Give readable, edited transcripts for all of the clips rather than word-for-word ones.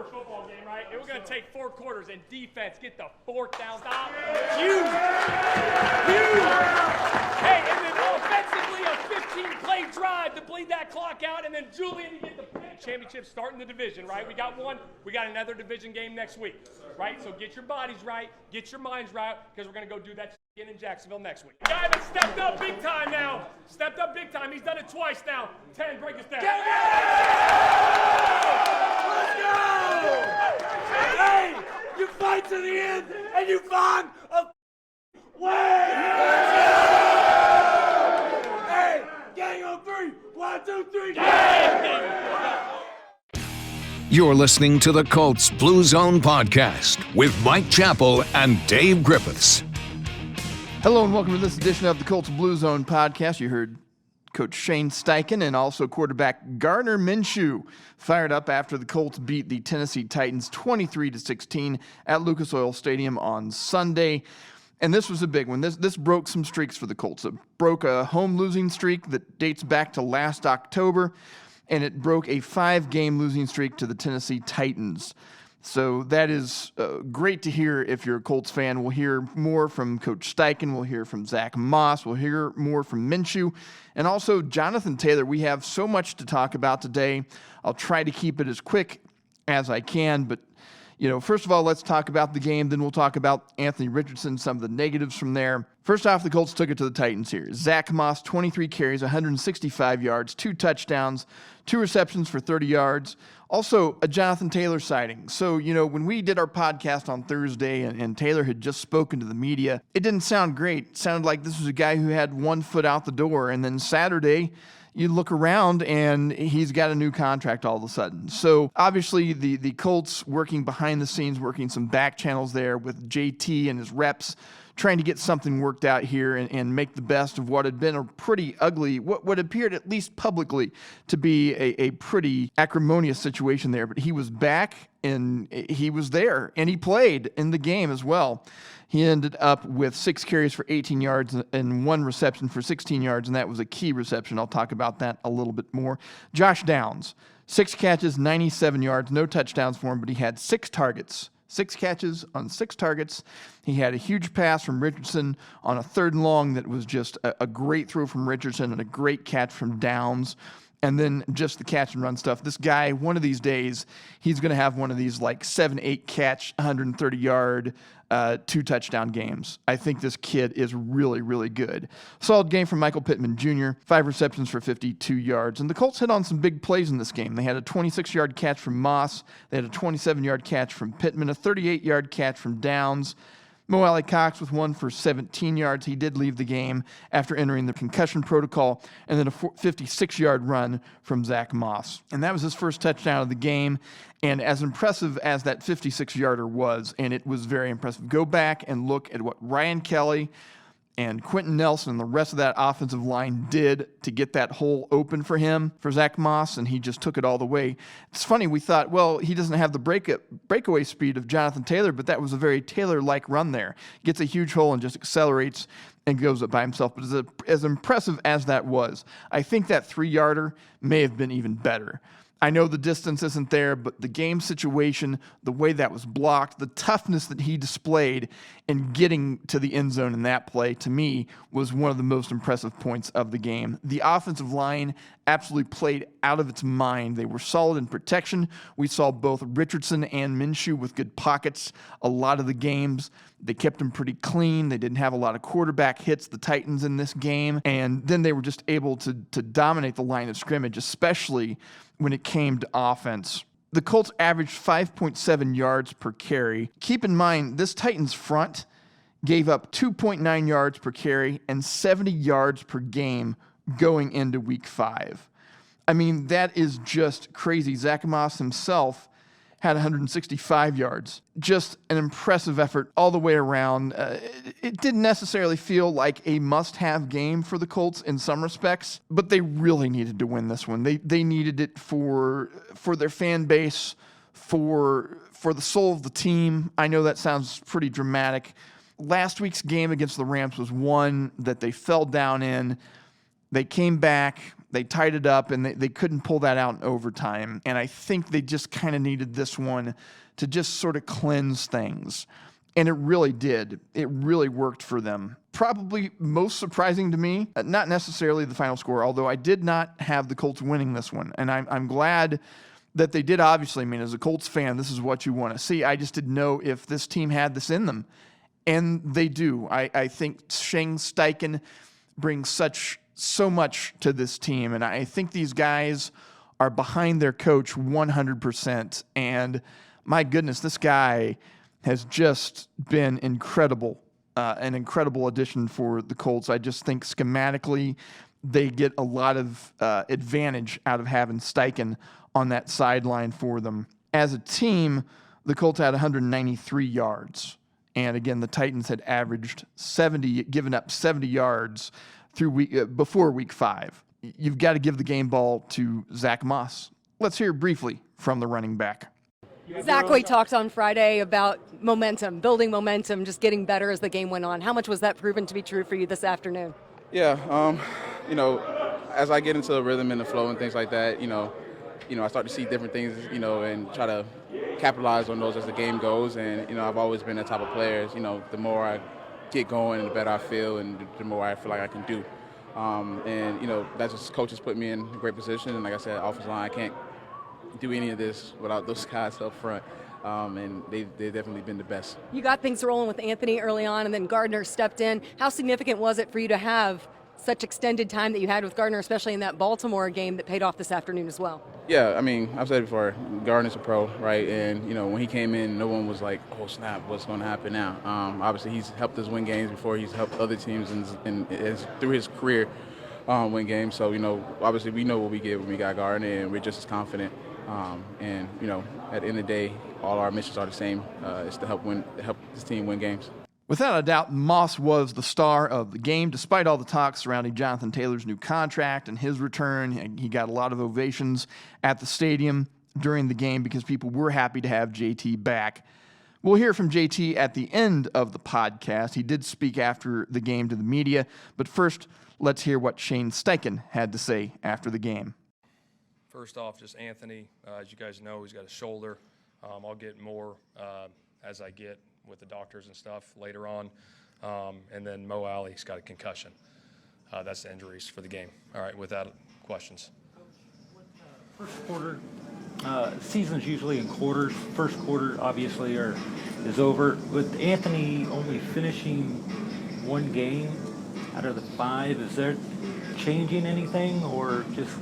college football game, right? And we're going to take 4 quarters and defense, get the 4th down. Stop. Huge. Hey, and then offensively, a 15-play drive to bleed that clock out, and then Julian, you get the pick. Championship starting the division, right? We got one. We got another division game next week, right? So get your bodies right, get your minds right, because we're going to go do that again in Jacksonville next week. Guy that stepped up big time now. Stepped up big time. He's done it twice now. 10, break this down. Let's go! Hey, you fight to the end, and you find a way! Hey, gang on 3. 1, 2, 3, gang! You're listening to the Colts Blue Zone Podcast with Mike Chappell and Dave Griffiths. Hello and welcome to this edition of the Colts Blue Zone Podcast. You heard Coach Shane Steichen and also quarterback Gardner Minshew fired up after the Colts beat the Tennessee Titans 23-16 at Lucas Oil Stadium on Sunday. And this was a big one. This broke some streaks for the Colts. It broke a home losing streak that dates back to last October, and it broke a 5-game losing streak to the Tennessee Titans. So that is great to hear if you're a Colts fan. We'll hear more from Coach Steichen. We'll hear from Zack Moss. We'll hear more from Minshew. And also Jonathan Taylor. We have so much to talk about today. I'll try to keep it as quick as I can. But, first of all, let's talk about the game. Then we'll talk about Anthony Richardson, some of the negatives from there. First off, the Colts took it to the Titans here. Zack Moss, 23 carries, 165 yards, 2 touchdowns, 2 receptions for 30 yards. Also, a Jonathan Taylor sighting. So, when we did our podcast on Thursday and Taylor had just spoken to the media, it didn't sound great. It sounded like this was a guy who had 1 foot out the door. And then Saturday, you look around and he's got a new contract all of a sudden. So, obviously, the Colts working behind the scenes, working some back channels there with JT and his reps, trying to get something worked out here and make the best of what had been a pretty ugly, what appeared at least publicly to be a pretty acrimonious situation there. But he was back and he was there and he played in the game as well. He ended up with 6 carries for 18 yards and 1 reception for 16 yards, and that was a key reception. I'll talk about that a little bit more. Josh Downs, 6 catches, 97 yards, no touchdowns for him, but he had 6 targets. 6 catches on 6 targets. He had a huge pass from Richardson on a 3rd and long that was just a great throw from Richardson and a great catch from Downs. And then just the catch and run stuff. This guy, one of these days, he's going to have one of these like 7-8 catch, 130-yard, 2 touchdown games. I think this kid is really, really good. Solid game from Michael Pittman Jr., 5 receptions for 52 yards. And the Colts hit on some big plays in this game. They had a 26-yard catch from Moss. They had a 27-yard catch from Pittman, a 38-yard catch from Downs. Mo Alley Cox with 1 for 17 yards. He did leave the game after entering the concussion protocol, and then a 56-yard run from Zack Moss. And that was his first touchdown of the game. And as impressive as that 56-yarder was, and it was very impressive, go back and look at what Ryan Kelly and Quentin Nelson and the rest of that offensive line did to get that hole open for him, for Zack Moss, and he just took it all the way. It's funny, we thought, well, he doesn't have the breakaway speed of Jonathan Taylor, but that was a very Taylor-like run there. Gets a huge hole and just accelerates and goes up by himself. But as impressive as that was, I think that 3-yarder may have been even better. I know the distance isn't there, but the game situation, the way that was blocked, the toughness that he displayed in getting to the end zone in that play, to me, was one of the most impressive points of the game. The offensive line absolutely played out of its mind. They were solid in protection. We saw both Richardson and Minshew with good pockets a lot of the games. They kept them pretty clean. They didn't have a lot of quarterback hits, the Titans, in this game. And then they were just able to dominate the line of scrimmage, especially when it came to offense. The Colts averaged 5.7 yards per carry. Keep in mind, this Titans front gave up 2.9 yards per carry and 70 yards per game going into week 5. I mean, that is just crazy. Zack Moss himself had 165 yards. Just an impressive effort all the way around. It didn't necessarily feel like a must-have game for the Colts in some respects, but they really needed to win this one. They needed it for their fan base, for the soul of the team. I know that sounds pretty dramatic. Last week's game against the Rams was one that they fell down in. They came back. They tied it up, and they couldn't pull that out in overtime. And I think they just kind of needed this one to just sort of cleanse things. And it really did. It really worked for them. Probably most surprising to me, not necessarily the final score, although I did not have the Colts winning this one. And I'm glad that they did, obviously. I mean, as a Colts fan, this is what you want to see. I just didn't know if this team had this in them. And they do. I think Shane Steichen brings so much to this team. And I think these guys are behind their coach 100%. And my goodness, this guy has just been incredible, an incredible addition for the Colts. I just think schematically they get a lot of advantage out of having Steichen on that sideline for them. As a team, the Colts had 193 yards. And again, the Titans had averaged 70, given up 70 yards before week 5. You've got to give the game ball to Zack Moss. Let's hear briefly from the running back. Zack, we talked on Friday about momentum, building momentum, just getting better as the game went on. How much was that proven to be true for you this afternoon? Yeah, as I get into the rhythm and the flow and things like that, I start to see different things, and try to capitalize on those as the game goes. And, I've always been that type of player. The more I get going, the better I feel, and the more I feel like I can do. That's just coaches put me in a great position. And like I said, offensive line, I can't do any of this without those guys up front. And they've definitely been the best. You got things rolling with Anthony early on, and then Gardner stepped in. How significant was it for you to have such extended time that you had with Gardner, especially in that Baltimore game that paid off this afternoon as well? Yeah, I've said it before, Gardner's a pro, right? And, when he came in, no one was like, oh, snap, what's going to happen now? Obviously, he's helped us win games before. He's helped other teams and through his career win games. So, obviously, we know what we get when we got Gardner, and we're just as confident. At the end of the day, all our missions are the same. It's to help this team win games. Without a doubt, Moss was the star of the game. Despite all the talk surrounding Jonathan Taylor's new contract and his return, he got a lot of ovations at the stadium during the game because people were happy to have JT back. We'll hear from JT at the end of the podcast. He did speak after the game to the media, but first, let's hear what Shane Steichen had to say after the game. First off, just Anthony, as you guys know, he's got a shoulder. I'll get more as I get with the doctors and stuff later on. And then Mo Alley's got a concussion. That's the injuries for the game. All right, without questions. First quarter, season's usually in quarters. First quarter, obviously, is over. With Anthony only finishing one game out of the 5, is there changing anything or just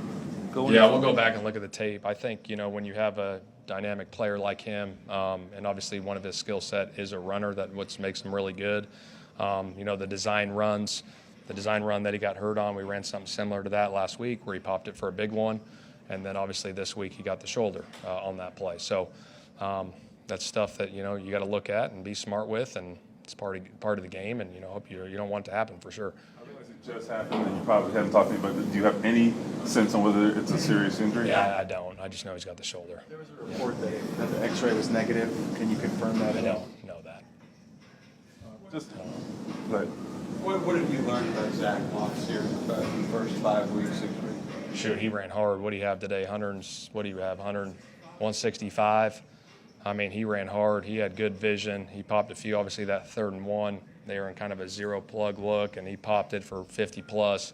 going? Yeah, we'll go back and look at the tape. I think, when you have a dynamic player like him, and obviously one of his skill set is a runner, that what makes him really good. The design run that he got hurt on, we ran something similar to that last week where he popped it for a big one. And then obviously this week he got the shoulder on that play. So that's stuff that, you got to look at and be smart with, and it's part of the game, and, hope you don't want it to happen for sure. I realize it just happened and you probably haven't talked to anybody, but do you have any sense on whether it's a serious injury? Yeah, I don't. I just know he's got the shoulder. There was a report that the x-ray was negative. Can you confirm that? I don't know that. What have you learned about Zack Moss here in the first 5 weeks, 6 weeks? Shoot, he ran hard. What do you have today? 165. I mean, he ran hard. He had good vision. He popped a few. Obviously, that 3rd and 1, they were in kind of a zero plug look, and he popped it for 50 plus.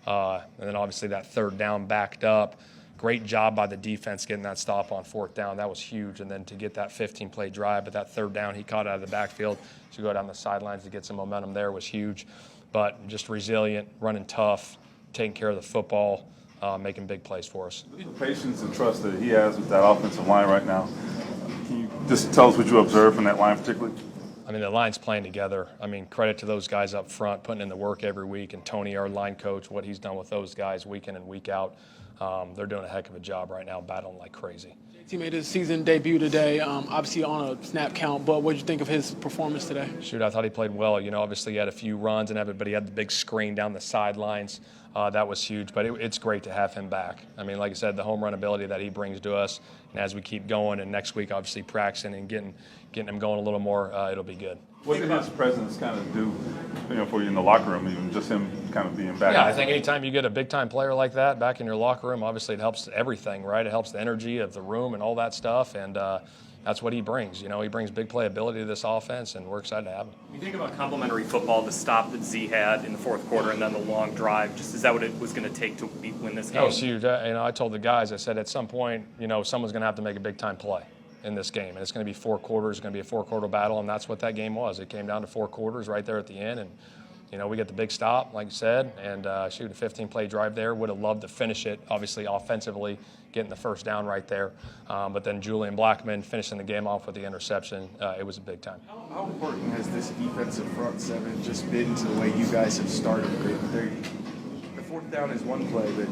And then obviously that 3rd down backed up. Great job by the defense getting that stop on 4th down. That was huge. And then to get that 15-play drive, but that 3rd down he caught out of the backfield to go down the sidelines to get some momentum there was huge. But just resilient, running tough, taking care of the football, making big plays for us. The patience and trust that he has with that offensive line right now, can you just tell us what you observed from that line particularly? I mean, the line's playing together. I mean, credit to those guys up front, putting in the work every week, and Tony, our line coach, what he's done with those guys week in and week out. They're doing a heck of a job right now, battling like crazy. He made his season debut today, obviously on a snap count, but what did you think of his performance today? Shoot, I thought he played well. Obviously he had a few runs and everything, but he had the big screen down the sidelines. that was huge. But it's great to have him back. I mean, like I said, the home run ability that he brings to us, and as we keep going, and next week obviously practicing and getting him going a little more, it'll be good. What did his presence kind of do, for you in the locker room, even just him kind of being back? Yeah, I think anytime you get a big-time player like that back in your locker room, obviously it helps everything, right? It helps the energy of the room and all that stuff, and that's what he brings. He brings big playability to this offense, and we're excited to have him. You think about complementary football, the stop that Z had in the fourth quarter, and then the long drive. Just is that what it was going to take to win this game? That was huge. I told the guys, I said at some point, someone's going to have to make a big-time play in this game, and it's going to be 4 quarters. It's going to be a 4-quarter battle, and that's what that game was. It came down to 4 quarters right there at the end, and we get the big stop, like you said, and a 15-play drive there. Would have loved to finish it, obviously, offensively, getting the first down right there. But then Julian Blackmon finishing the game off with the interception. It was a big time. How important has this defensive front seven just been to the way you guys have started? The fourth down is one play, but,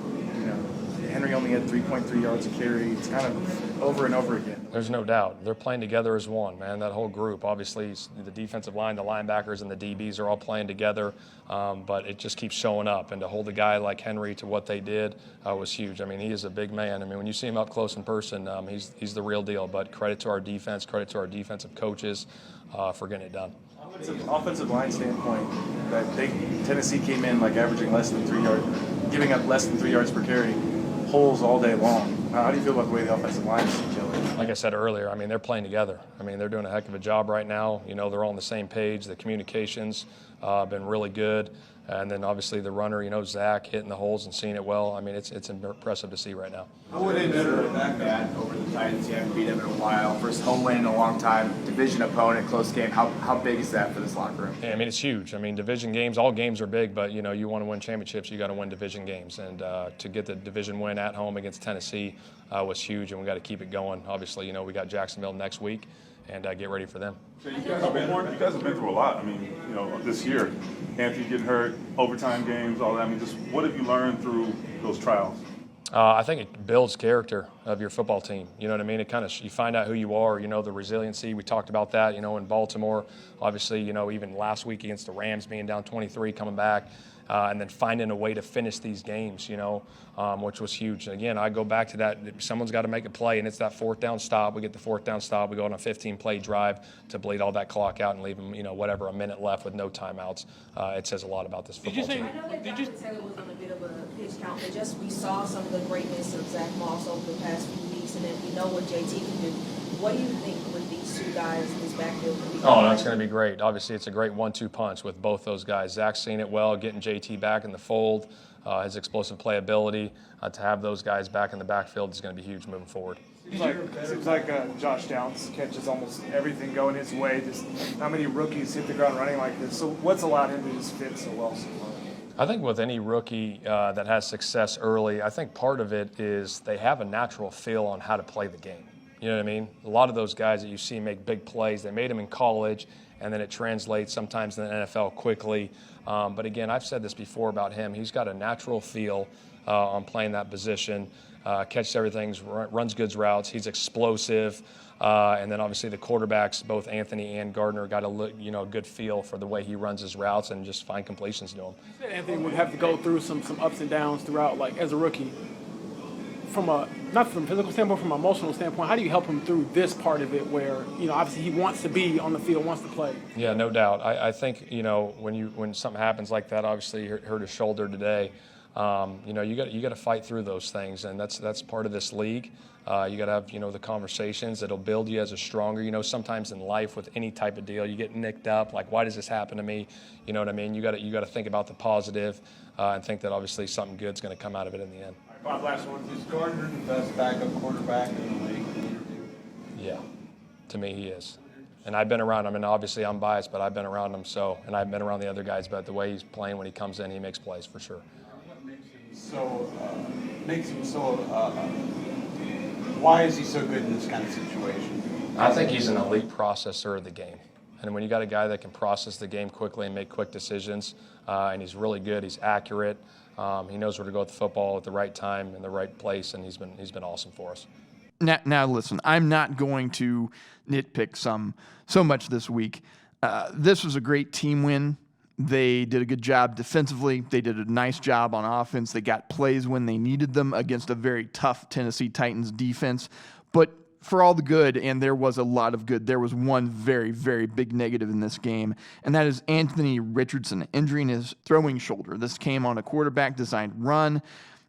Henry only had 3.3 yards a carry. It's kind of over and over again. There's no doubt. They're playing together as one, man. That whole group, obviously, the defensive line, the linebackers, and the DBs are all playing together, but it just keeps showing up. And to hold a guy like Henry to what they did was huge. I mean, he is a big man. I mean, when you see him up close in person, he's the real deal. But credit to our defense, credit to our defensive coaches for getting it done. It's an offensive line standpoint that Tennessee came in averaging less than 3 yards, giving up less than 3 yards per carry, holes all day long. How do you feel about the way the offensive line is killing? Like I said earlier, I mean, they're playing together. I mean, they're doing a heck of a job right now. They're all on the same page. The communications been really good. And then obviously the runner, Zack hitting the holes and seeing it well. I mean, it's impressive to see right now. How would it better that over the Titans? You haven't beat them in a while. First home win in a long time. Division opponent, close game. How big is that for this locker room? Yeah, I mean, it's huge. I mean, division games, all games are big, but, you want to win championships, you got to win division games. And to get the division win at home against Tennessee was huge, and we got to keep it going. Obviously, we got Jacksonville next week, and get ready for them. So you guys have been through a lot. I mean, this year, Anthony getting hurt, overtime games, all that. I mean, just what have you learned through those trials? I think it builds character of your football team. You know what I mean? It kind of, you find out who you are. The resiliency. We talked about that. In Baltimore, obviously, even last week against the Rams, being down 23, coming back. And then finding a way to finish these games, which was huge. And again, I go back to that. Someone's got to make a play, and it's that 4th down stop. We get the 4th down stop. We go on a 15-play drive to bleed all that clock out and leave them, a minute left with no timeouts. It says a lot about this football team. I know that Jonathan Taylor was on a bit of a pitch count, but we saw some of the greatness of Zack Moss over the past few weeks, and then we know what JT can do. What do you think with these 2 guys in this backfield? Oh, that's going to be great. Obviously, it's a great 1-2 punch with both those guys. Zach's seen it well, getting JT back in the fold, his explosive playability. To have those guys back in the backfield is going to be huge moving forward. Seems like Josh Downs catches almost everything going his way. Just how many rookies hit the ground running like this? So what's allowed him to just fit so well so far? I think with any rookie that has success early, I think part of it is they have a natural feel on how to play the game. You know what I mean? A lot of those guys that you see make big plays, they made them in college, and then it translates sometimes in the NFL quickly. But again, I've said this before about him. He's got a natural feel on playing that position, catches everything, runs good routes. He's explosive. And then obviously the quarterbacks, both Anthony and Gardner, got a good feel for the way he runs his routes and just find completions to him. Anthony would have to go through some ups and downs throughout, as a rookie. Not from a physical standpoint, from an emotional standpoint, how do you help him through this part of it where, obviously he wants to be on the field, wants to play? Yeah, no doubt. I think, when something happens like that, obviously he hurt his shoulder today, you got to fight through those things, and that's part of this league. You got to have, the conversations that'll build you as a stronger. Sometimes in life with any type of deal, you get nicked up. Like, why does this happen to me? You know what I mean? You got to think about the positive and think that obviously something good's going to come out of it in the end. Bob, last one. Is Gardner the best backup quarterback in the league? Yeah, to me he is. And I've been around him, and obviously I'm biased, but I've been around him, and I've been around the other guys, but the way he's playing when he comes in, he makes plays for sure. What makes him so why is he so good in this kind of situation? I think he's an elite processor of the game. And when you got a guy that can process the game quickly and make quick decisions, and he's really good, he's accurate, he knows where to go with the football at the right time in the right place, and he's been awesome for us. Now listen, I'm not going to nitpick so much this week. This was a great team win, They did a good job defensively. They did a nice job on offense. They got plays when they needed them against a very tough Tennessee Titans defense. But for all the good, and there was a lot of good, there was one very, very big negative in this game, and that is Anthony Richardson injuring his throwing shoulder. This came on a quarterback-designed run.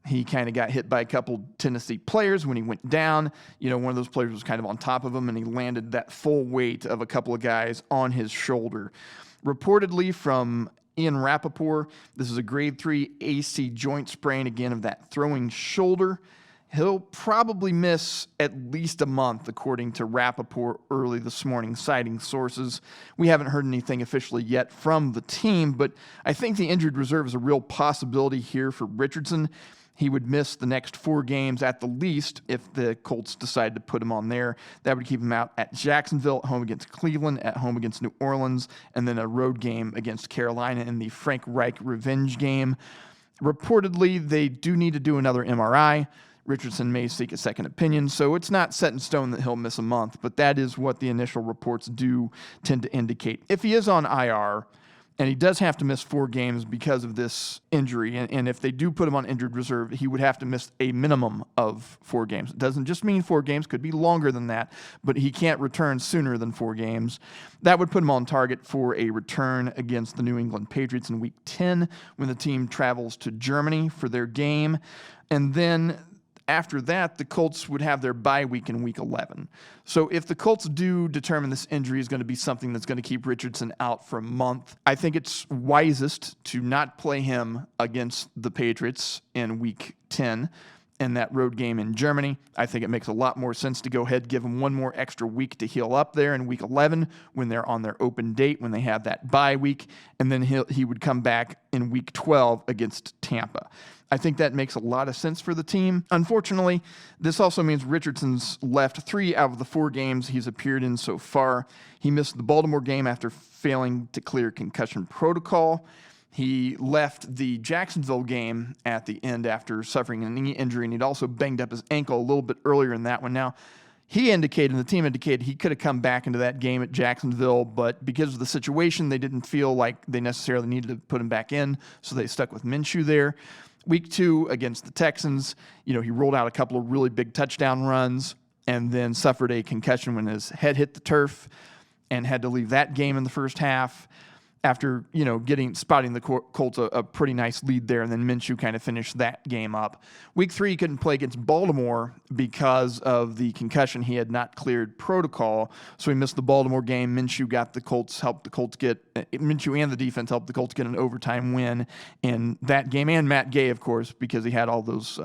He kind of got hit by a couple Tennessee players when he went down. One of those players was kind of on top of him, and he landed that full weight of a couple of guys on his shoulder. Reportedly from Ian Rappaport, this is a grade 3 AC joint sprain, again, of that throwing shoulder. He'll probably miss at least a month, according to Rappaport early this morning, citing sources. We haven't heard anything officially yet from the team, but I think the injured reserve is a real possibility here for Richardson. He would miss the next 4 games at the least if the Colts decide to put him on there. That would keep him out at Jacksonville, at home against Cleveland, at home against New Orleans, and then a road game against Carolina in the Frank Reich revenge game. Reportedly, they do need to do another MRI. Richardson may seek a second opinion, so it's not set in stone that he'll miss a month, but that is what the initial reports do tend to indicate. If he is on IR, and he does have to miss 4 games because of this injury, and if they do put him on injured reserve, he would have to miss a minimum of 4 games. It doesn't just mean 4 games, could be longer than that, but he can't return sooner than 4 games. That would put him on target for a return against the New England Patriots in Week 10 when the team travels to Germany for their game. And then after that, the Colts would have their bye week in Week 11. So if the Colts do determine this injury is going to be something that's going to keep Richardson out for a month, I think it's wisest to not play him against the Patriots in Week 10 in that road game in Germany. I think it makes a lot more sense to go ahead, give him one more extra week to heal up there in Week 11 when they're on their open date, when they have that bye week, and then he would come back in Week 12 against Tampa. I think that makes a lot of sense for the team. Unfortunately, this also means Richardson's left 3 out of the 4 games he's appeared in so far. He missed the Baltimore game after failing to clear concussion protocol. He left the Jacksonville game at the end after suffering a knee injury, and he'd also banged up his ankle a little bit earlier in that one. Now, he indicated, and the team indicated, he could have come back into that game at Jacksonville, but because of the situation, they didn't feel like they necessarily needed to put him back in, so they stuck with Minshew there. Week 2 against the Texans, he rolled out a couple of really big touchdown runs and then suffered a concussion when his head hit the turf and had to leave that game in the first half after, spotting the Colts a pretty nice lead there, and then Minshew kind of finished that game up. Week 3, he couldn't play against Baltimore because of the concussion. He had not cleared protocol, so he missed the Baltimore game. Minshew and the defense helped the Colts get an overtime win in that game, and Matt Gay, of course, because he had all those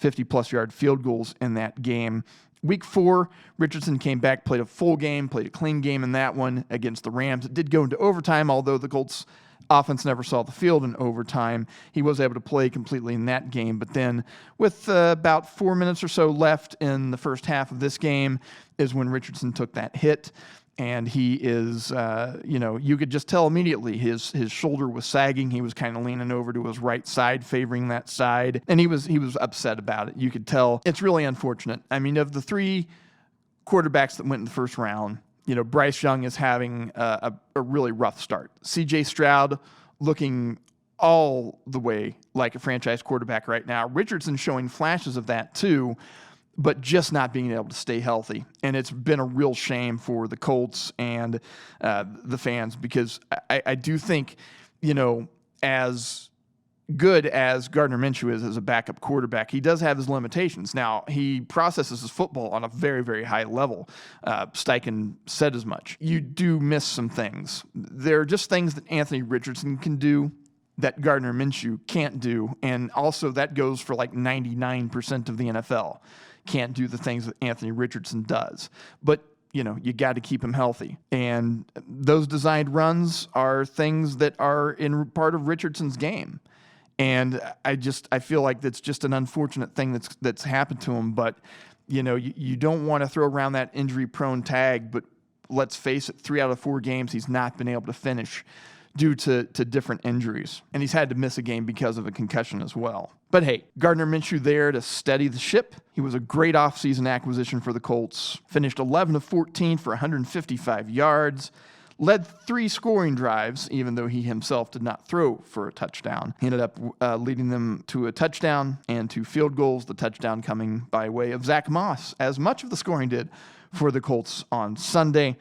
50-plus yard field goals in that game. Week 4, Richardson came back, played a full game, played a clean game in that one against the Rams. It did go into overtime, although the Colts offense never saw the field in overtime. He was able to play completely in that game. But then with about 4 minutes or so left in the first half of this game is when Richardson took that hit. And he is, you could just tell immediately his shoulder was sagging. He was kind of leaning over to his right side, favoring that side. And he was upset about it. You could tell. It's really unfortunate. I mean, of the 3 quarterbacks that went in the first round, Bryce Young is having a really rough start. C.J. Stroud looking all the way like a franchise quarterback right now. Richardson showing flashes of that too, but just not being able to stay healthy. And it's been a real shame for the Colts and the fans, because I do think, as good as Gardner Minshew is as a backup quarterback, he does have his limitations. Now, he processes his football on a very, very high level. Steichen said as much. You do miss some things. There are just things that Anthony Richardson can do that Gardner Minshew can't do, and also that goes for like 99% of the NFL. Can't do the things that Anthony Richardson does. But, you got to keep him healthy. And those designed runs are things that are in part of Richardson's game. And I feel like that's just an unfortunate thing that's happened to him. But, you don't want to throw around that injury-prone tag, but let's face it, 3 out of 4 games he's not been able to finish due to different injuries. And he's had to miss a game because of a concussion as well. But hey, Gardner Minshew there to steady the ship. He was a great offseason acquisition for the Colts. Finished 11 of 14 for 155 yards. led 3 scoring drives, even though he himself did not throw for a touchdown. He ended up leading them to a touchdown and 2 field goals, the touchdown coming by way of Zack Moss, as much of the scoring did for the Colts on Sunday.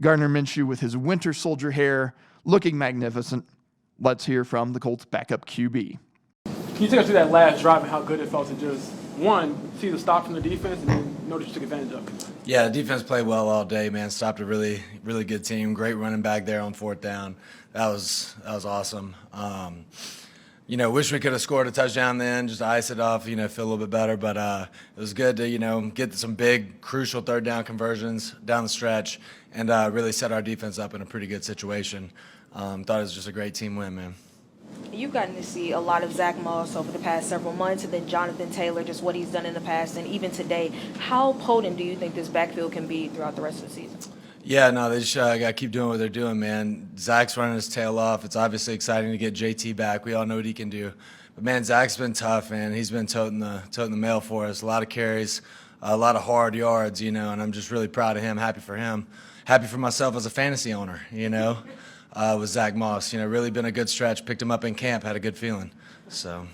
Gardner Minshew with his winter soldier hair looking magnificent. Let's hear from the Colts backup QB. Can you take us through that last drive and how good it felt to just, one, see the stop from the defense and then notice you took advantage of it? Yeah, the defense played well all day, man. Stopped a really, really good team. Great running back there on 4th down. That was awesome. Wish we could have scored a touchdown then, just to ice it off, feel a little bit better. But it was good to, get some big, crucial 3rd down conversions down the stretch and really set our defense up in a pretty good situation. Thought it was just a great team win, man. You've gotten to see a lot of Zack Moss over the past several months, and then Jonathan Taylor, just what he's done in the past, and even today. How potent do you think this backfield can be throughout the rest of the season? Yeah, no, they just got to keep doing what they're doing, man. Zach's running his tail off. It's obviously exciting to get JT back. We all know what he can do. But, man, Zach's been tough, man. He's been toting the mail for us. A lot of carries, a lot of hard yards, and I'm just really proud of him, happy for him. Happy for myself as a fantasy owner, with Zack Moss. Really been a good stretch. Picked him up in camp, had a good feeling. So,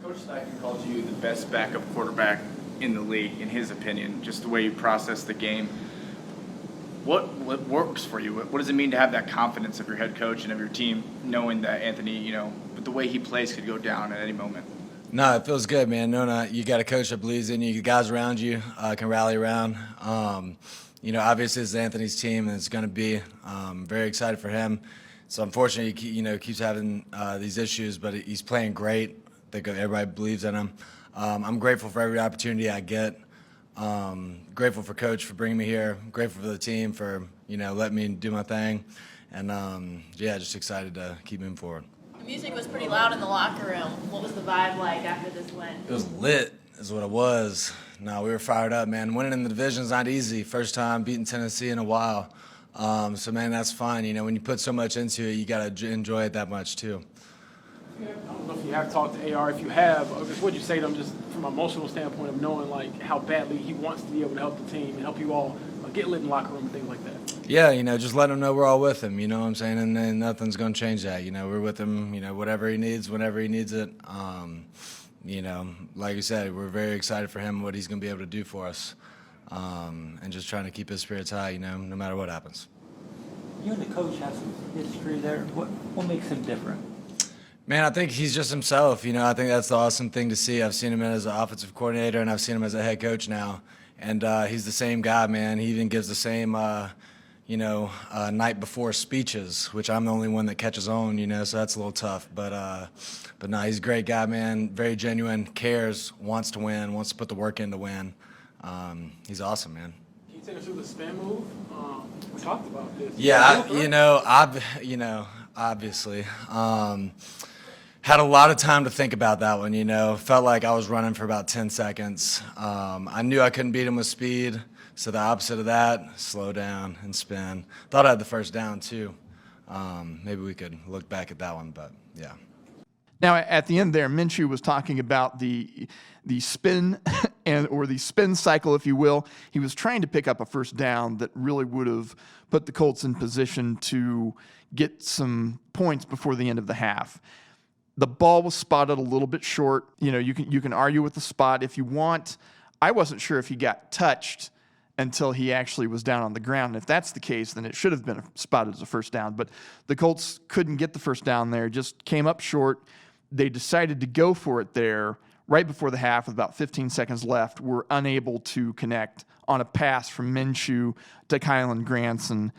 Coach Steichen called you the best backup quarterback in the league, in his opinion, just the way you process the game. What works for you? What does it mean to have that confidence of your head coach and of your team, knowing that Anthony, with the way he plays, could go down at any moment? No, it feels good, man. You got a coach that believes in you. The guys around you can rally around. Obviously it's Anthony's team, and it's going to be very excited for him. So unfortunately, he keeps having these issues, but he's playing great. I think everybody believes in him. I'm grateful for every opportunity I get. Grateful for Coach for bringing me here. Grateful for the team for letting me do my thing, and just excited to keep moving forward. The music was pretty loud in the locker room. What was the vibe like after this win? It was lit, is what it was. No, we were fired up, man. Winning in the division's not easy. First time beating Tennessee in a while. So, man, that's fine. When you put so much into it, you got to enjoy it that much, too. I don't know if you have talked to AR. If you have, what would you say to him just from an emotional standpoint of knowing, how badly he wants to be able to help the team and help you all get lit in the locker room and things like that? Yeah, just let him know we're all with him, you know what I'm saying? And then nothing's going to change that. We're with him, whatever he needs, whenever he needs it. Like you said, we're very excited for him and what he's going to be able to do for us. And just trying to keep his spirits high, no matter what happens. You and the coach have some history there. What makes him different? Man, I think he's just himself. I think that's the awesome thing to see. I've seen him as an offensive coordinator, and I've seen him as a head coach now. And he's the same guy, man. He even gives the same, night before speeches, which I'm the only one that catches on, so that's a little tough. But no, he's a great guy, man. Very genuine, cares, wants to win, wants to put the work in to win. He's awesome, man. Can you take us through the spin move? We talked about this. Yeah, obviously. Had a lot of time to think about that one, Felt like I was running for about 10 seconds. I knew I couldn't beat him with speed, so the opposite of that, slow down and spin. Thought I had the first down, too. Maybe we could look back at that one, but yeah. Now, at the end there, Minshew was talking about the spin or the spin cycle, if you will. He was trying to pick up a first down that really would have put the Colts in position to get some points before the end of the half. The ball was spotted a little bit short. You can argue with the spot if you want. I wasn't sure if he got touched until he actually was down on the ground. And if that's the case, then it should have been spotted as a first down. But the Colts couldn't get the first down there, just came up short. They decided to go for it there right before the half with about 15 seconds left. Were unable to connect on a pass from Minshew to Kylan Granson.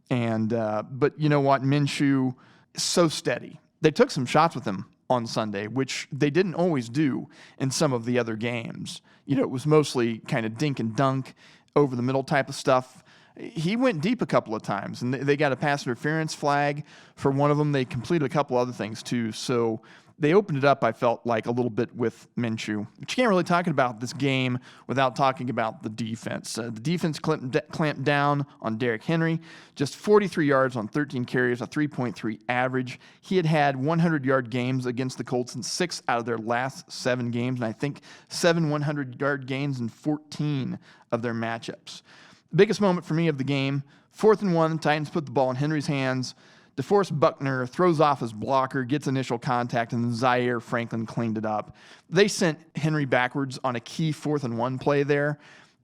But you know what? Minshew is so steady. They took some shots with him on Sunday, which they didn't always do in some of the other games. It was mostly kind of dink and dunk, over the middle type of stuff. He went deep a couple of times, and they got a pass interference flag for one of them. They completed a couple other things, too. So they opened it up, I felt like, a little bit with Minshew. But you can't really talk about this game without talking about the defense. The defense clamped down on Derrick Henry, just 43 yards on 13 carries, a 3.3 average. He had 100-yard games against the Colts in 6 out of their last 7 games, and I think 7 100-yard games in 14 of their matchups. Biggest moment for me of the game, 4th and 1, Titans put the ball in Henry's hands. DeForest Buckner throws off his blocker, gets initial contact, and then Zaire Franklin cleaned it up. They sent Henry backwards on a key 4th and 1 play there,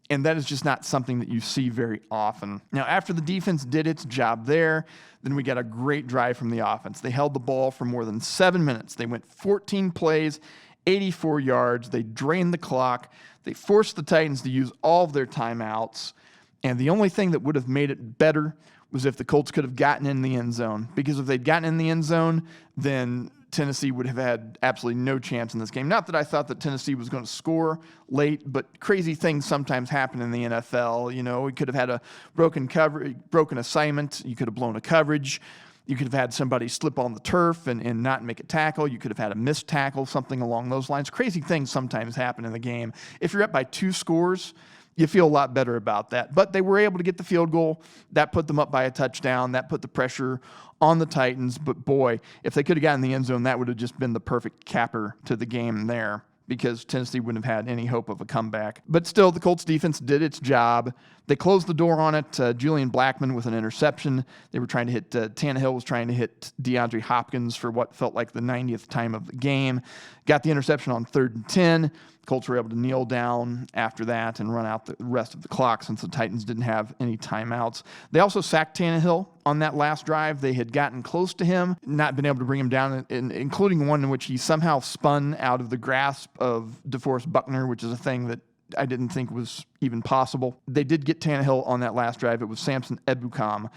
and that is just not something that you see very often. Now, after the defense did its job there, then we got a great drive from the offense. They held the ball for more than 7 minutes. They went 14 plays, 84 yards. They drained the clock. They forced the Titans to use all of their timeouts, and the only thing that would have made it better was if the Colts could have gotten in the end zone. Because if they'd gotten in the end zone, then Tennessee would have had absolutely no chance in this game. Not that I thought that Tennessee was going to score late, but crazy things sometimes happen in the NFL. You know, we could have had a broken assignment. You could have blown a coverage. You could have had somebody slip on the turf and not make a tackle. You could have had a missed tackle, something along those lines. Crazy things sometimes happen in the game. If you're up by 2 scores, you feel a lot better about that. But they were able to get the field goal. That put them up by a touchdown. That put the pressure on the Titans. But boy, if they could have gotten in the end zone, that would have just been the perfect capper to the game there, because Tennessee wouldn't have had any hope of a comeback. But still, the Colts defense did its job. They closed the door on it. Julian Blackmon with an interception. They were trying to hit, Tannehill was trying to hit DeAndre Hopkins for what felt like the 90th time of the game. Got the interception on 3rd and 10. Colts were able to kneel down after that and run out the rest of the clock since the Titans didn't have any timeouts. They also sacked Tannehill on that last drive. They had gotten close to him, not been able to bring him down, including one in which he somehow spun out of the grasp of DeForest Buckner, which is a thing that I didn't think was even possible. They did get Tannehill on that last drive. It was Samson Ebukam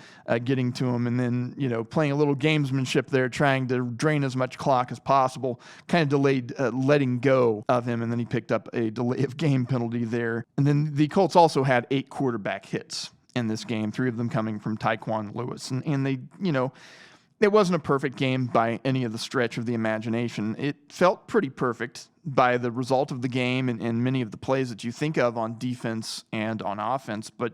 getting to him and then, playing a little gamesmanship there, trying to drain as much clock as possible, kind of delayed letting go of him, and then he picked up a delay of game penalty there. And then the Colts also had 8 quarterback hits in this game, 3 of them coming from Tyquan Lewis. And they, it wasn't a perfect game by any of the stretch of the imagination. It felt pretty perfect by the result of the game and many of the plays that you think of on defense and on offense. But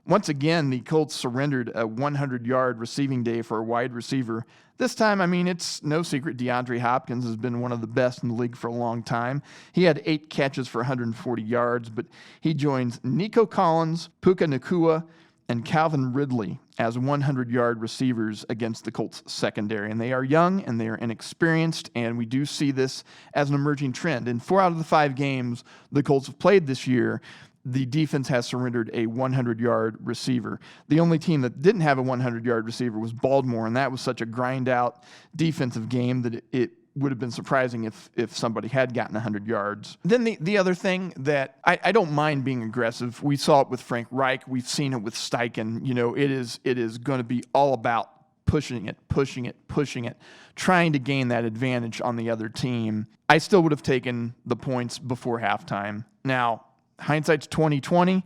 once again, the Colts surrendered a 100-yard receiving day for a wide receiver. This time, it's no secret DeAndre Hopkins has been one of the best in the league for a long time. He had 8 catches for 140 yards, but he joins Nico Collins, Puka Nacua, and Calvin Ridley as 100-yard receivers against the Colts secondary. And they are young and they are inexperienced, and we do see this as an emerging trend. In 4 out of the 5 games the Colts have played this year, the defense has surrendered a 100-yard receiver. The only team that didn't have a 100-yard receiver was Baltimore, and that was such a grind-out defensive game that it would have been surprising if somebody had gotten 100 yards. Then the other thing that I don't mind being aggressive. We saw it with Frank Reich. We've seen it with Steichen. It is going to be all about pushing it, trying to gain that advantage on the other team. I still would have taken the points before halftime. Now, hindsight's 20/20.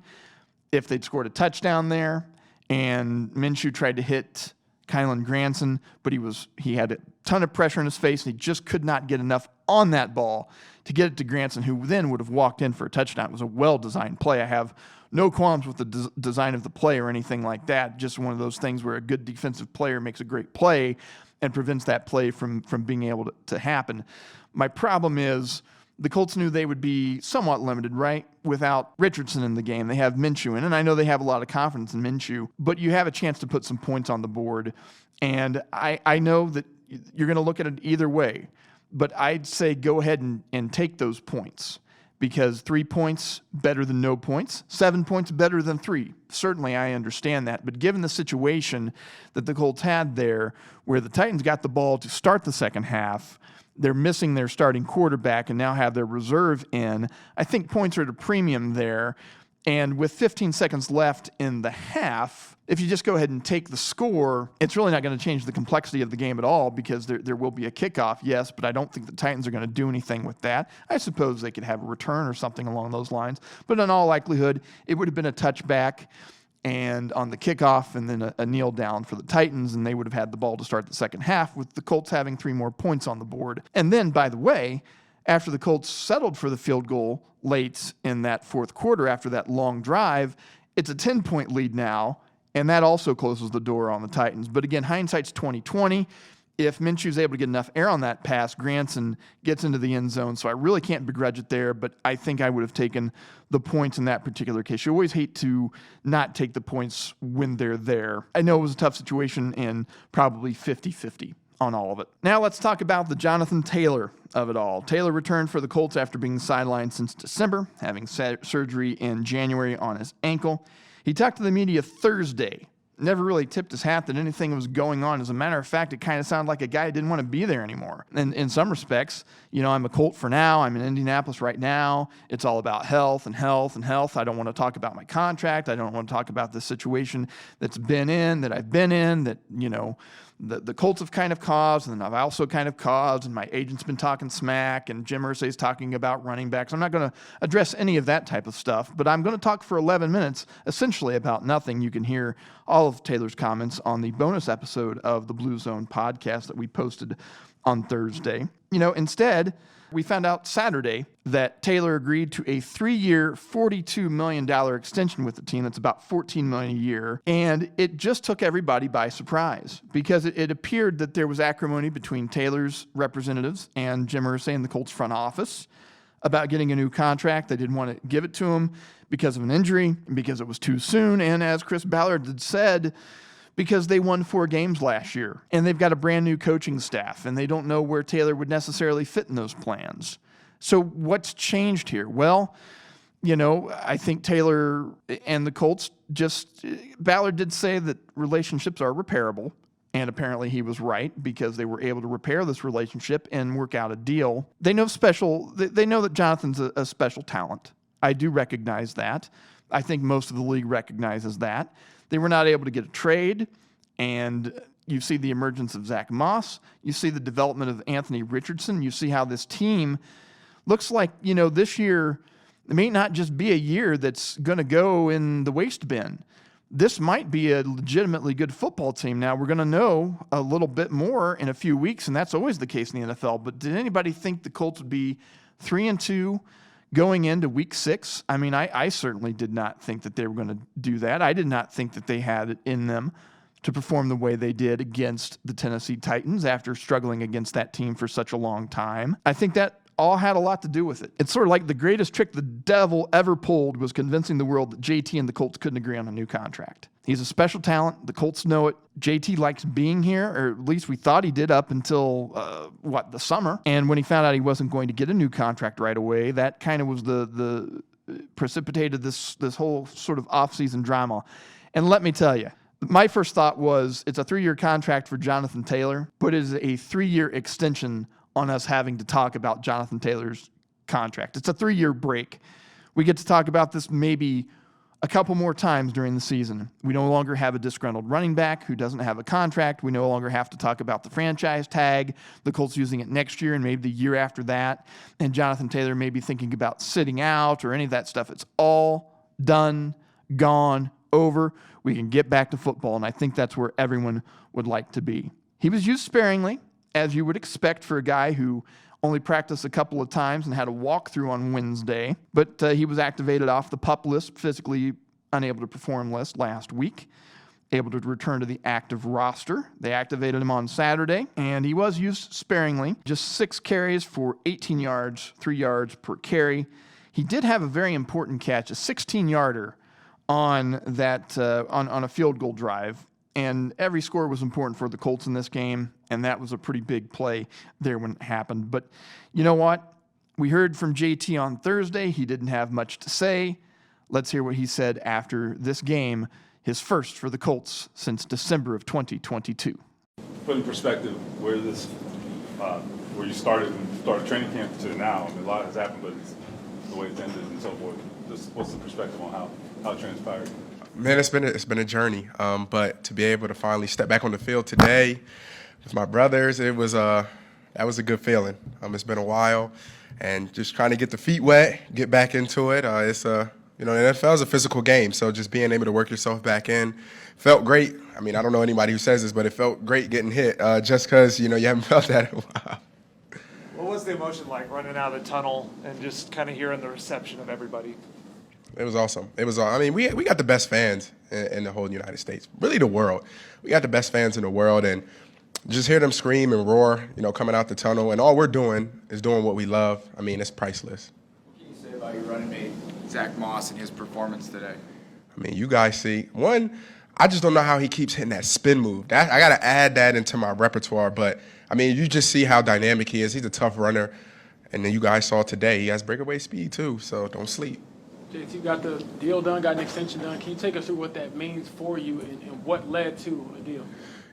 If they'd scored a touchdown there and Minshew tried to hit Kylan Granson, but he had a ton of pressure in his face, and he just could not get enough on that ball to get it to Granson, who then would have walked in for a touchdown. It was a well-designed play. I have no qualms with the design of the play or anything like that. Just one of those things where a good defensive player makes a great play and prevents that play from being able to happen. My problem is the Colts knew they would be somewhat limited, right, without Richardson in the game. They have Minshew in, and I know they have a lot of confidence in Minshew, but you have a chance to put some points on the board. And I know that you're going to look at it either way, but I'd say go ahead and take those points, because 3 points better than no points, 7 points better than 3. Certainly I understand that, but given the situation that the Colts had there, where the Titans got the ball to start the second half, they're missing their starting quarterback and now have their reserve in, I think points are at a premium there. And with 15 seconds left in the half, if you just go ahead and take the score, it's really not going to change the complexity of the game at all, because there will be a kickoff, yes, but I don't think the Titans are going to do anything with that. I suppose they could have a return or something along those lines, but in all likelihood, it would have been a touchback and on the kickoff, and then a kneel down for the Titans, and they would have had the ball to start the second half, with the Colts having 3 more points on the board. And then, by the way, after the Colts settled for the field goal late in that 4th quarter after that long drive, it's a 10-point lead now, and that also closes the door on the Titans. But again, hindsight's 20/20. if Minshew's able to get enough air on that pass, Granson gets into the end zone. So I really can't begrudge it there, but I think I would have taken the points in that particular case. You always hate to not take the points when they're there. I know it was a tough situation and probably 50-50 on all of it. Now let's talk about the Jonathan Taylor of it all. Taylor returned for the Colts after being sidelined since December, having surgery in January on his ankle. He talked to the media Thursday. Never really tipped his hat that anything was going on. As a matter of fact, it kind of sounded like a guy who didn't want to be there anymore. And in some respects, I'm a Colt for now. I'm in Indianapolis right now. It's all about health and health and health. I don't want to talk about my contract. I don't want to talk about the situation that I've been in, that, the Colts have kind of caused, and then I've also kind of caused, and my agent's been talking smack, and Jim Irsay's talking about running backs. I'm not going to address any of that type of stuff, but I'm going to talk for 11 minutes essentially about nothing. You can hear all of Taylor's comments on the bonus episode of the Blue Zone podcast that we posted on Thursday. Instead, we found out Saturday that Taylor agreed to a 3-year, $42 million extension with the team. That's about $14 million a year. And it just took everybody by surprise because it appeared that there was acrimony between Taylor's representatives and Jim Irsay and the Colts front office about getting a new contract. They didn't want to give it to him because of an injury, because it was too soon. And as Chris Ballard had said, because they won 4 games last year and they've got a brand new coaching staff and they don't know where Taylor would necessarily fit in those plans. So what's changed here? Well, I think Taylor and the Colts Ballard did say that relationships are repairable, and apparently he was right because they were able to repair this relationship and work out a deal. They know that Jonathan's a special talent. I do recognize that. I think most of the league recognizes that. They were not able to get a trade, and you see the emergence of Zack Moss. You see the development of Anthony Richardson. You see how this team looks like, this year it may not just be a year that's going to go in the waste bin. This might be a legitimately good football team. Now, we're going to know a little bit more in a few weeks, and that's always the case in the NFL. But did anybody think the Colts would be 3-2 going into week 6? I mean, I certainly did not think that they were going to do that. I did not think that they had it in them to perform the way they did against the Tennessee Titans after struggling against that team for such a long time. I think that all had a lot to do with it. It's sort of like the greatest trick the devil ever pulled was convincing the world that JT and the Colts couldn't agree on a new contract. He's a special talent. The Colts know it. JT likes being here, or at least we thought he did up until, the summer. And when he found out he wasn't going to get a new contract right away, that kind of was the precipitated this whole sort of off-season drama. And let me tell you, my first thought was it's a 3-year contract for Jonathan Taylor, but it is a 3-year extension on us having to talk about Jonathan Taylor's contract. It's a 3-year break. We get to talk about this maybe a couple more times during the season. We no longer have a disgruntled running back who doesn't have a contract. We no longer have to talk about the franchise tag, the Colts using it next year and maybe the year after that, and Jonathan Taylor may be thinking about sitting out or any of that stuff. It's all done, gone, over. We can get back to football, and I think that's where everyone would like to be. He was used sparingly, as you would expect for a guy who only practiced a couple of times and had a walkthrough on Wednesday. But he was activated off the PUP list, physically unable to perform list last week, able to return to the active roster. They activated him on Saturday, and he was used sparingly. Just 6 carries for 18 yards, 3 yards per carry. He did have a very important catch, a 16-yarder on that on a field goal drive. And every score was important for the Colts in this game, and that was a pretty big play there when it happened. But you know what? We heard from JT on Thursday. He didn't have much to say. Let's hear what he said after this game, his first for the Colts since December of 2022. Put in perspective where you started training camp to now. I mean, a lot has happened, but it's the way it's ended and so forth. Just what's the perspective on how it transpired? Man, it's been a journey, but to be able to finally step back on the field today with my brothers, that was a good feeling. It's been a while, and just trying to get the feet wet, get back into it. The NFL is a physical game, so just being able to work yourself back in felt great. I mean, I don't know anybody who says this, but it felt great getting hit, just because you haven't felt that in a while. What was the emotion like running out of the tunnel and just kind of hearing the reception of everybody? It was awesome. I mean, we got the best fans in the whole United States, really the world. We got the best fans in the world, and just hear them scream and roar, coming out the tunnel, and all we're doing is doing what we love. I mean, it's priceless. What can you say about your running mate, Zack Moss, and his performance today? I mean, you guys see, I just don't know how he keeps hitting that spin move. I got to add that into my repertoire, but, I mean, you just see how dynamic he is. He's a tough runner, and then you guys saw today, he has breakaway speed too, so don't sleep. JT got the deal done, got an extension done. Can you take us through what that means for you and what led to a deal?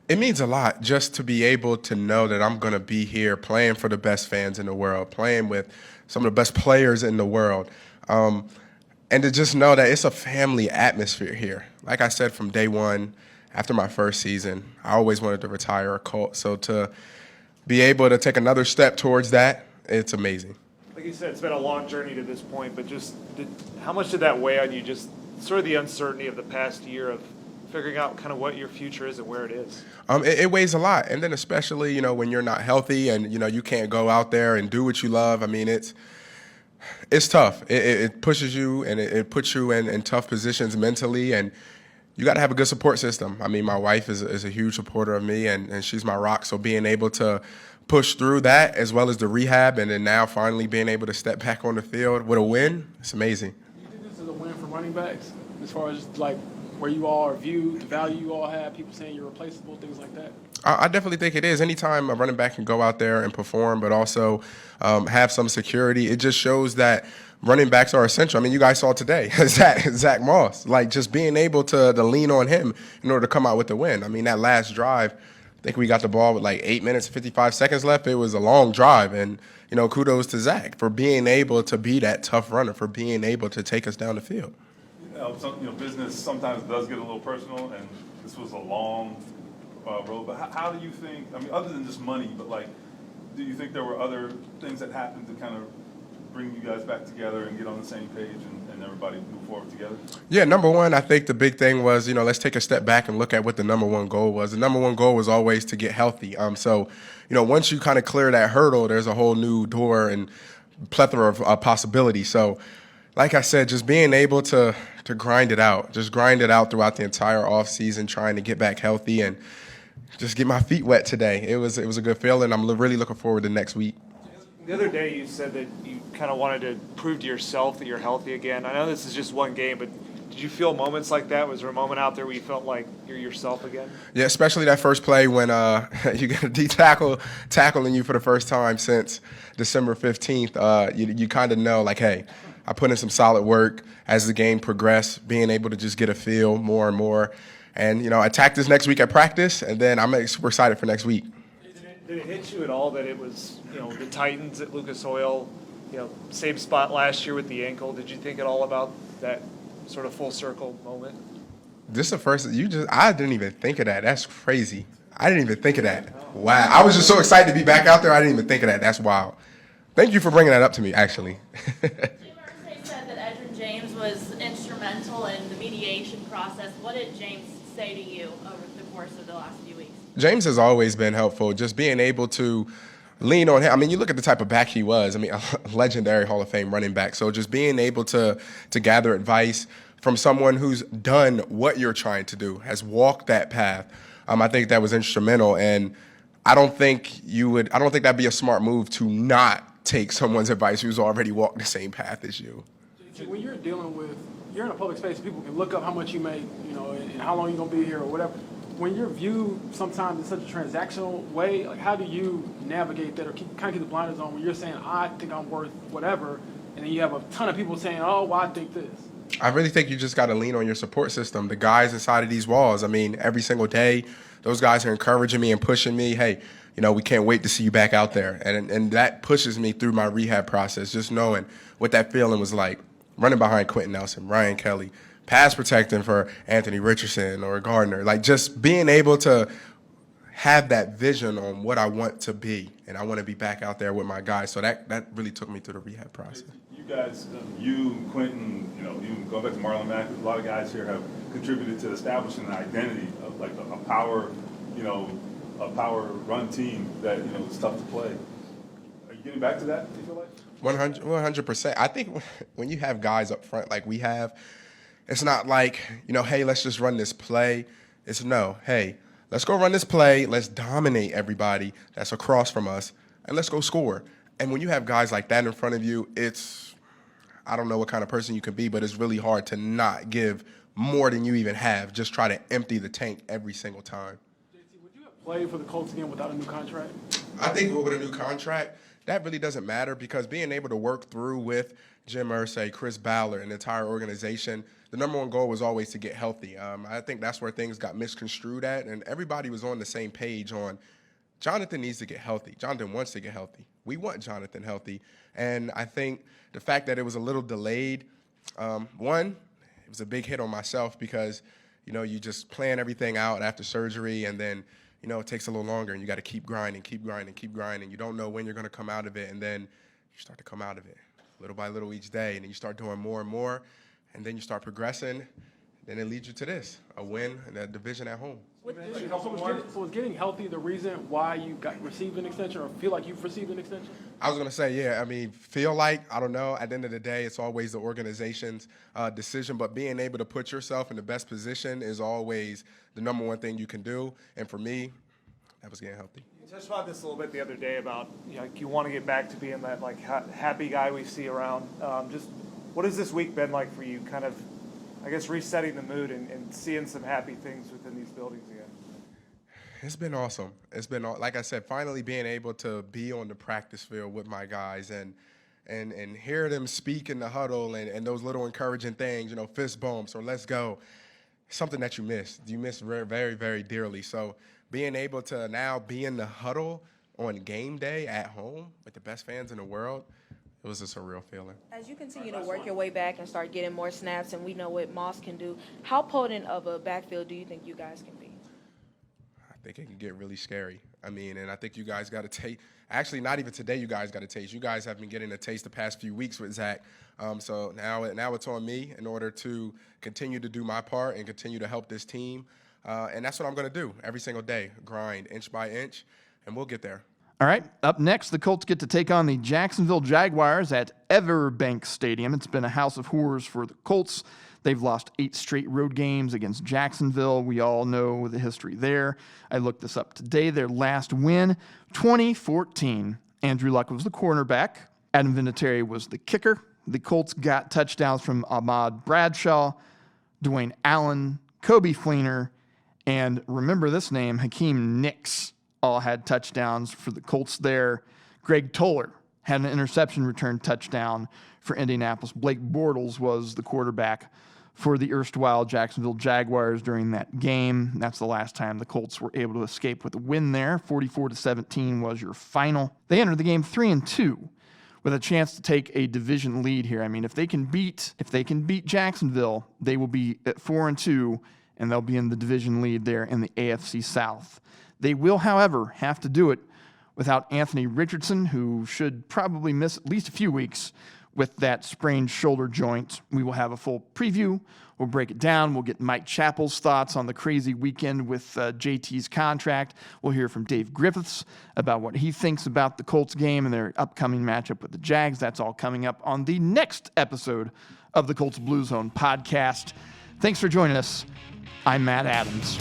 It means a lot just to be able to know that I'm going to be here playing for the best fans in the world, playing with some of the best players in the world, and to just know that it's a family atmosphere here. Like I said from day one, after my first season, I always wanted to retire a Colt. So to be able to take another step towards that, it's amazing. Like you said, it's been a long journey to this point, but how much did that weigh on you, just sort of the uncertainty of the past year of figuring out kind of what your future is and where it is? It weighs a lot. And then especially, when you're not healthy and, you can't go out there and do what you love. I mean, it's tough. It pushes you and it puts you in tough positions mentally, and you got to have a good support system. I mean, my wife is a huge supporter of me, and she's my rock. So being able to push through that as well as the rehab, and then now finally being able to step back on the field with a win, it's amazing. Do you think this is a win for running backs as far as like where you all are viewed, the value you all have, people saying you're replaceable, things like that? I definitely think it is. Anytime a running back can go out there and perform, but also have some security, it just shows that running backs are essential. I mean, you guys saw today, Zack Moss, like just being able to lean on him in order to come out with the win. I mean, that last drive, I think we got the ball with like 8 minutes, 55 seconds left. It was a long drive, and, kudos to Zack for being able to be that tough runner, for being able to take us down the field. Business sometimes does get a little personal, and this was a long road. But how do you think, I mean, other than just money, but like, do you think there were other things that happened to kind of bring you guys back together and get on the same page and everybody move forward together? Yeah, number one, I think the big thing was, let's take a step back and look at what the number one goal was. The number one goal was always to get healthy. So, once you kind of clear that hurdle, there's a whole new door and plethora of possibilities. So, like I said, just being able to grind it out throughout the entire offseason, trying to get back healthy and just get my feet wet today. It was a good feeling. I'm really looking forward to next week. The other day you said that you kind of wanted to prove to yourself that you're healthy again. I know this is just one game, but did you feel moments like that? Was there a moment out there where you felt like you're yourself again? Yeah, especially that first play when you get a D tackling you for the first time since December 15th. You kind of know, like, hey, I put in some solid work as the game progressed, being able to just get a feel more and more. And, attack this next week at practice, and then I'm super excited for next week. Did it hit you at all that it was, the Titans at Lucas Oil, same spot last year with the ankle? Did you think at all about that sort of full circle moment? This is the first, I didn't even think of that. That's crazy. I didn't even think of that. Wow. I was just so excited to be back out there, I didn't even think of that. That's wild. Thank you for bringing that up to me, actually. Said that Edgerrin James was instrumental in the mediation process. What did James say to you over the course of the last few weeks? James has always been helpful, just being able to lean on him. I mean, you look at the type of back he was. I mean, a legendary Hall of Fame running back. So just being able to gather advice from someone who's done what you're trying to do, has walked that path, I think that was instrumental. And I don't think that'd be a smart move to not take someone's advice who's already walked the same path as you. When you're you're in a public space, people can look up how much you make, and how long you're going to be here or whatever. When you're viewed sometimes in such a transactional way, like how do you navigate that or keep the blinders on when you're saying, I think I'm worth whatever, and then you have a ton of people saying, oh, well, I think this? I really think you just got to lean on your support system, the guys inside of these walls. I mean, every single day, those guys are encouraging me and pushing me, hey, we can't wait to see you back out there. And that pushes me through my rehab process, just knowing what that feeling was like, running behind Quentin Nelson, Ryan Kelly, pass protecting for Anthony Richardson or Gardner, like just being able to have that vision on what I want to be, and I want to be back out there with my guys. So that really took me through the rehab process. You guys, you, Quentin, you going back to Marlon Mack, a lot of guys here have contributed to establishing an identity of like a power, a power run team that, is tough to play. Are you getting back to that, do you feel like? 100%. I think when you have guys up front like we have, it's not like, hey, let's just run this play. It's no, hey, let's go run this play. Let's dominate everybody that's across from us, and let's go score. And when you have guys like that in front of you, I don't know what kind of person you can be, but it's really hard to not give more than you even have. Just try to empty the tank every single time. JT, would you have played for the Colts again without a new contract? I think with a new contract, that really doesn't matter because being able to work through with Jim Irsay, Chris Ballard, and the entire organization, the number one goal was always to get healthy. I think that's where things got misconstrued at, and everybody was on the same page on Jonathan needs to get healthy. Jonathan wants to get healthy. We want Jonathan healthy. And I think the fact that it was a little delayed, one, it was a big hit on myself because, you just plan everything out after surgery and then, it takes a little longer and you got to keep grinding. You don't know when you're going to come out of it, and then you start to come out of it little by little each day, and then you start doing more and more, and then you start progressing. Then it leads you to this, a win in a division at home. So was getting healthy the reason why you received an extension or feel like you've received an extension? I was going to say, yeah, feel like, I don't know. At the end of the day, it's always the organization's decision, but being able to put yourself in the best position is always the number one thing you can do. And for me, that was getting healthy. You touched about this a little bit the other day about, you want to get back to being that happy guy we see around. Just what has this week been like for you, kind of, I guess, resetting the mood and seeing some happy things within these buildings again? It's been awesome. It's been, like I said, finally being able to be on the practice field with my guys and hear them speak in the huddle and those little encouraging things, fist bumps or let's go, something that you miss. You miss very, very, very dearly. So being able to now be in the huddle on game day at home with the best fans in the world, it was a surreal feeling. As you continue to work your way back and start getting more snaps, and we know what Moss can do, how potent of a backfield do you think you guys can be? I think it can get really scary. And I think you guys got to taste. Actually, not even today you guys got to taste. You guys have been getting a taste the past few weeks with Zach. So now it's on me in order to continue to do my part and continue to help this team. And that's what I'm going to do every single day, grind inch by inch, and we'll get there. All right, up next, the Colts get to take on the Jacksonville Jaguars at Everbank Stadium. It's been a house of horrors for the Colts. They've lost 8 straight road games against Jacksonville. We all know the history there. I looked this up today. Their last win, 2014. Andrew Luck was the cornerback. Adam Vinatieri was the kicker. The Colts got touchdowns from Ahmad Bradshaw, Dwayne Allen, Kobe Fleener, and remember this name, Hakeem Nicks. All had touchdowns for the Colts there. Greg Toller had an interception return touchdown for Indianapolis. Blake Bortles was the quarterback for the erstwhile Jacksonville Jaguars during that game. That's the last time the Colts were able to escape with a win there. 44-17 was your final. They entered the game 3-2 with a chance to take a division lead here. If they can beat Jacksonville, they will be at 4-2, and they'll be in the division lead there in the AFC South. They will, however, have to do it without Anthony Richardson, who should probably miss at least a few weeks with that sprained shoulder joint. We will have a full preview. We'll break it down. We'll get Mike Chappell's thoughts on the crazy weekend with JT's contract. We'll hear from Dave Griffiths about what he thinks about the Colts game and their upcoming matchup with the Jags. That's all coming up on the next episode of the Colts Blue Zone Podcast. Thanks for joining us. I'm Matt Adams.